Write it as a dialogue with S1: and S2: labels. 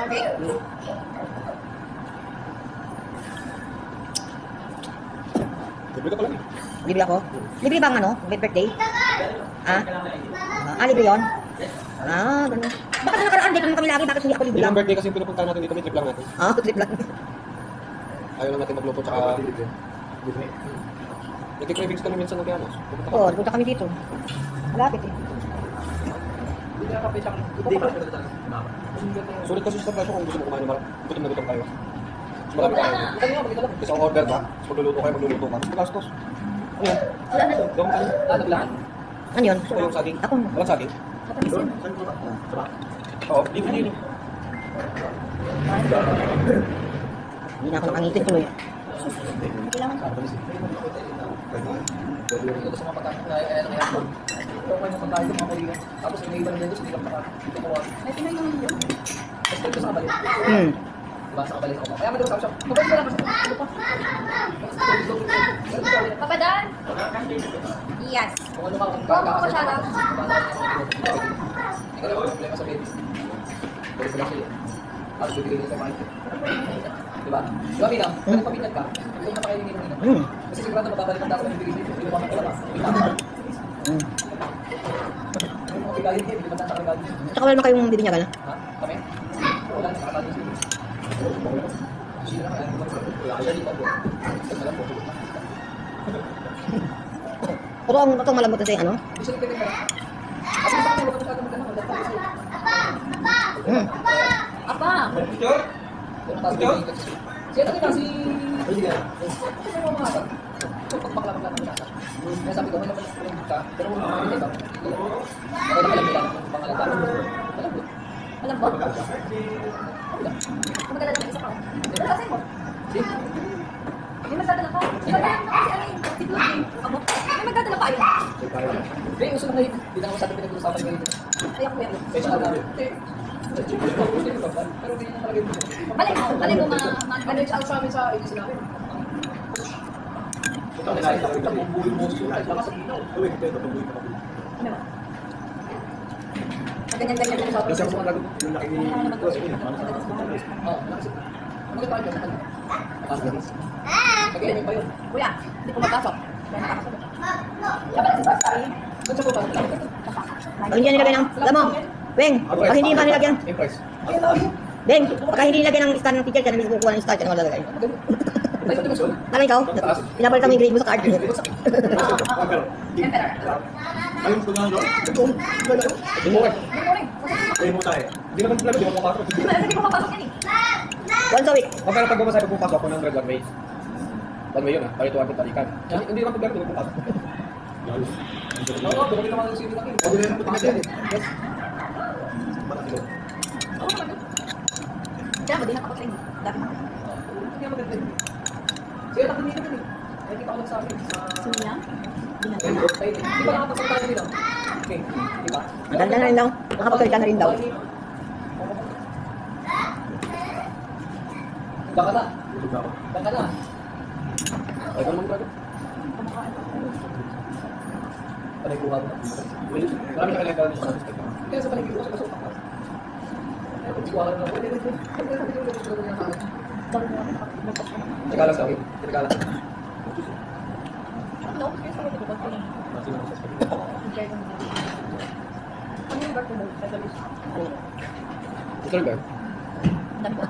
S1: Libre ka pala eh.
S2: Libre ako? Libre bang ano? Birthday? Ah? Libre yun? Ganun. Bakit nakaraan dito naman kami lagi? Bakit hindi ako libre lang?
S1: Yung birthday kasi yung pinupuntahan natin dito, may trip lang natin.
S2: Trip lang.
S1: Ayaw lang natin magluto tsaka... Nagki-cravings kami minsan ng pianos.
S2: Oo, punta kami dito. Malapit eh.
S1: Sulit kasi sa presyo kung gusto mo kumain ng gutom na gutom kayo. Mas marami kayo. Kasi ang order ba? Mas magluluto kayo, magluluto ka. Mas magastos. Ayan. Gawang kayo.
S2: Ano yun?
S1: Gusto ko yung saging.
S2: Ako.
S1: Walang saging? Oo, hindi.
S2: Hindi na ako nakangitin tuloy.
S3: Papa Dan? Yes. Kung ko siya lang.
S4: Diba? Diba, Pinang? Kung papitan ka, kung napakainin mo nila. Kasi sigurado mababalik ang dapat ng bibigay dito. Hindi mo makakala. Yung mga bigayin din, hindi mo natakaragado.
S2: Tsaka wala naman kayong bibinyagan ha?
S4: Ha? Kami? Wala, nakakaragado sila. Sino na kaya? Wala siya dito. Alam mo.
S2: Pero ang itong malambot na sa'yo ano?
S4: Hindi siya nagpipin ka. Kasi sa kanya, huwag ka magkano.
S3: Apa?
S4: Siya ito kasi... Kasi mo mga bata. So, pagbaklap lang ang nasa. Kaya sabi ko, may naman yung ka, pero kung mga ito, okay na kalam lang ang pangalan.
S3: Alam ba? Kung magdala ng isa pa. Dala kasi mo. Hindi magdadala pa. Magdadala pa kasi ano yun. Si Plugi. Abo. Hindi magdadala pa yun.
S4: Hindi, uso na ngayon. Hindi na ako sabi pinag-usapan ngayon.
S3: Ayaw ko yan.
S4: Kaya siya lang. Pero hindi na talaga yun.
S3: Balik mo
S4: Manage out sa amin sa agency namin. Ito na tayo. Ito ang buhay mo sa lakas ng ilaw.
S3: Ano ba? Ganyan lang sa
S1: Kasi ako malagot yung nakikinig ko.
S4: Oo, lakas. Maganda tayo. Kagaya pa yun.
S3: Kuya, hindi ko magpasok. Kaya nakapasok. Dapat sa sorry.
S4: Doon sa po ba?
S2: Pag hindi yan nilagay ng... Alam mo, Weng, pag hindi ba nilagyan...
S1: Impress.
S2: Weng, pagka hindi nilagyan ng star ng teacher, kaya hindi kukuha ng star, kaya malalagay. Tama ikaw? Pinapalitan mo yung grade mo sa card.
S3: Emperor.
S1: Ayun ko nga doon. Hindi mo eh. Hindi mo tayo. Hindi naman talaga, di mo papasok.
S3: Hindi ko papasok yan eh.
S2: Once a week.
S1: O pero pag bumasay pag pupasok ako ng grade 1 May. 1 May yun ah, pala 200 balikan. Hindi naman pag grade pupasok.
S4: Oo, bumalik naman ang sino natin.
S1: Hindi naman pag grade.
S4: Yes.
S3: Oo naman yun. Kaya ba di nakapag-train? Dati na.
S4: Hindi naman maganda. Sige, nakamit ka din. Ay, kita ko lang sa amin.
S3: Sino yan?
S4: Di ba nakapagsalita nila? Okay, di ba?
S2: Ganda na rin daw. Nakapagsalita na rin daw.
S4: Baka na. Baka na.
S1: Ay, kung naman talaga.
S4: Panay buha mo.
S1: Marami na kailangan sa respect.
S4: Kaya sa paligid ko, sa kasok ako. Sigwala na ako.
S1: Teka lang sa akin. Teka lang.
S3: No, kaya sa ko pag-train. Ano yung birthday mo?
S1: Ito rin ba?
S3: Dami ko.